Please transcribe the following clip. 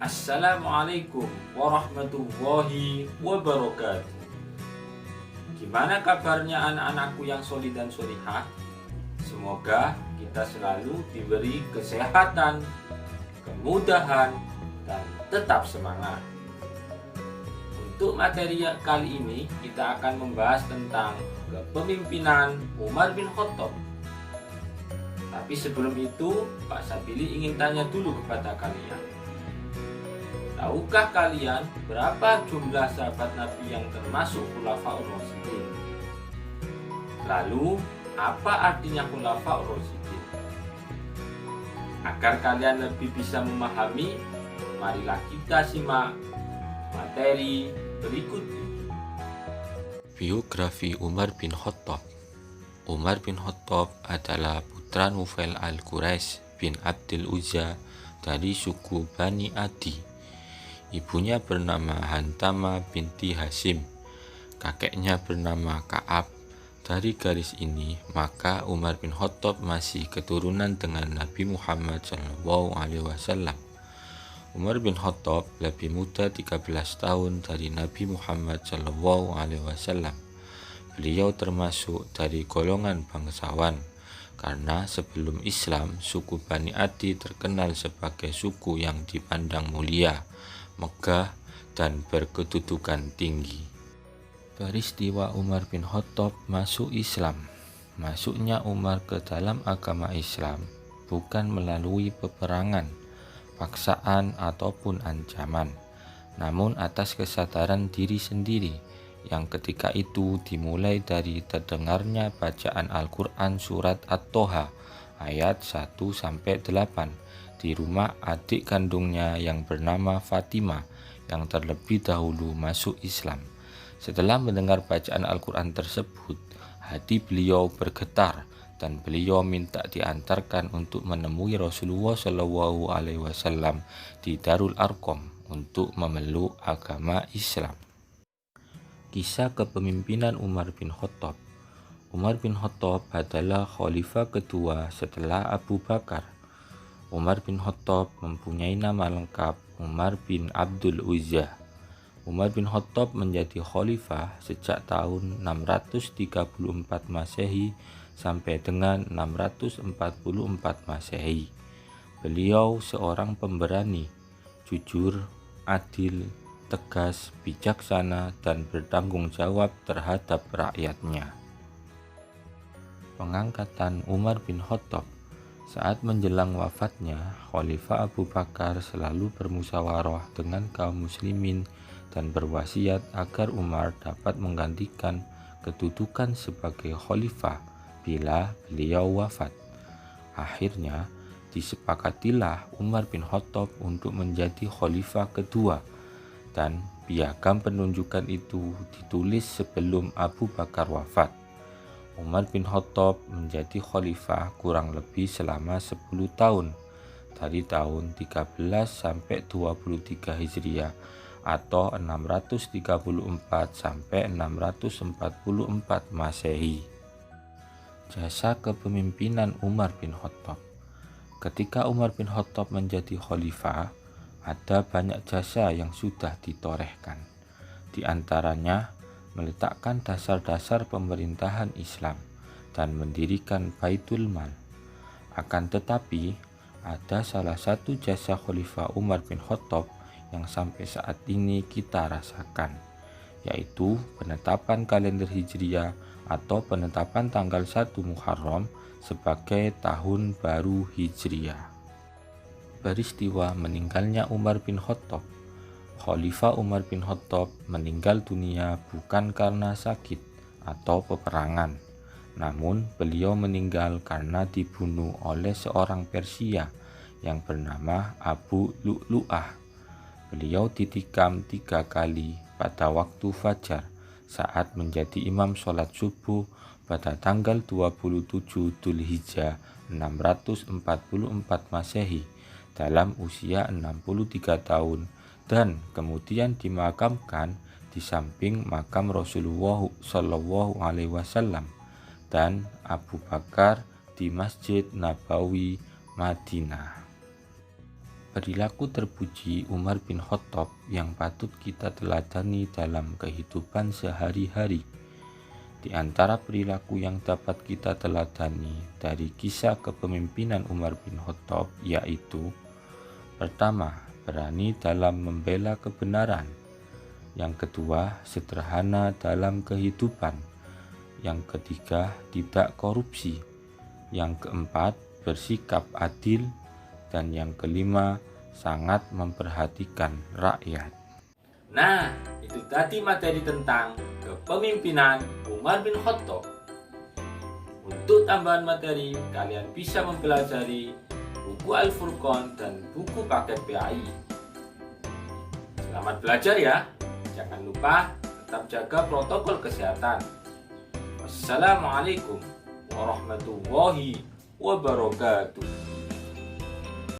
Assalamualaikum warahmatullahi wabarakatuh. Gimana kabarnya anak-anakku yang solid dan solihah? Semoga kita selalu diberi kesehatan, kemudahan, dan tetap semangat. Untuk materi kali ini kita akan membahas tentang kepemimpinan Umar bin Khattab. Tapi sebelum itu, Pak Sabili ingin tanya dulu kepada kalian. Tahukah kalian berapa jumlah sahabat Nabi yang termasuk Khulafaur Rasyidin? Lalu, apa artinya Khulafaur Rasyidin? Agar kalian lebih bisa memahami, marilah kita simak materi berikut ini. Biografi Umar bin Khattab. Umar bin Khattab adalah putra Nufail al-Quraisy bin Abdul Uzza dari suku Bani Adi. Ibunya bernama Hantama binti Hasim, kakeknya bernama Ka'ab. Dari garis ini, maka Umar bin Khattab masih keturunan dengan Nabi Muhammad SAW. Umar bin Khattab lebih muda 13 tahun dari Nabi Muhammad SAW. Beliau termasuk dari golongan bangsawan, karena sebelum Islam, suku Bani Adi terkenal sebagai suku yang dipandang mulia, megah, dan berkedudukan tinggi. Peristiwa Umar bin Khattab masuk Islam. Masuknya Umar ke dalam agama Islam bukan melalui peperangan, paksaan, ataupun ancaman, namun atas kesadaran diri sendiri yang ketika itu dimulai dari terdengarnya bacaan Al-Quran surat At-Toha ayat 1-8 di rumah adik kandungnya yang bernama Fatimah yang terlebih dahulu masuk Islam. Setelah mendengar bacaan Al-Quran tersebut, hati beliau bergetar dan beliau minta diantarkan untuk menemui Rasulullah SAW di Darul Arqam untuk memeluk agama Islam. Kisah kepemimpinan Umar bin Khattab. Umar bin Khattab adalah khalifah kedua setelah Abu Bakar. Umar bin Khattab mempunyai nama lengkap Umar bin Abdul Uzza. Umar bin Khattab menjadi khalifah sejak tahun 634 Masehi sampai dengan 644 Masehi. Beliau seorang pemberani, jujur, adil, tegas, bijaksana, dan bertanggung jawab terhadap rakyatnya. Pengangkatan Umar bin Khattab. Saat menjelang wafatnya, Khalifah Abu Bakar selalu bermusyawarah dengan kaum muslimin dan berwasiat agar Umar dapat menggantikan kedudukan sebagai khalifah bila beliau wafat. Akhirnya, disepakatilah Umar bin Khattab untuk menjadi khalifah kedua, dan piagam penunjukan itu ditulis sebelum Abu Bakar wafat. Umar bin Khattab menjadi khalifah kurang lebih selama 10 tahun, dari tahun 13 sampai 23 Hijriah atau 634 sampai 644 Masehi. Jasa kepemimpinan Umar bin Khattab. Ketika Umar bin Khattab menjadi khalifah, ada banyak jasa yang sudah ditorehkan. Di antaranya, meletakkan dasar-dasar pemerintahan Islam dan mendirikan Baitul Mal. Akan tetapi, ada salah satu jasa Khalifah Umar bin Khattab yang sampai saat ini kita rasakan, yaitu penetapan kalender Hijriah atau penetapan tanggal 1 Muharram sebagai tahun baru Hijriah. Peristiwa meninggalnya Umar bin Khattab. Khalifah Umar bin Khattab meninggal dunia bukan karena sakit atau peperangan, namun beliau meninggal karena dibunuh oleh seorang Persia yang bernama Abu Lu'lu'ah. Beliau ditikam 3 kali pada waktu fajar saat menjadi imam sholat subuh pada tanggal 27 Dzulhijjah 644 Masehi dalam usia 63 tahun dan kemudian dimakamkan di samping makam Rasulullah SAW dan Abu Bakar di Masjid Nabawi, Madinah. perilaku terpuji Umar bin Khattab yang patut kita teladani dalam kehidupan sehari-hari. Di antara perilaku yang dapat kita teladani dari kisah kepemimpinan Umar bin Khattab yaitu: pertama, berani dalam membela kebenaran. Yang kedua, sederhana dalam kehidupan. Yang ketiga, tidak korupsi. Yang keempat, bersikap adil. Dan yang kelima, sangat memperhatikan rakyat. Nah, itu tadi materi tentang kepemimpinan Umar bin Khattab. Untuk tambahan materi, kalian bisa mempelajari buku Al-Furqan dan buku paket PAI. Selamat belajar ya. Jangan lupa tetap jaga protokol kesehatan. Wassalamualaikum warahmatullahi wabarakatuh.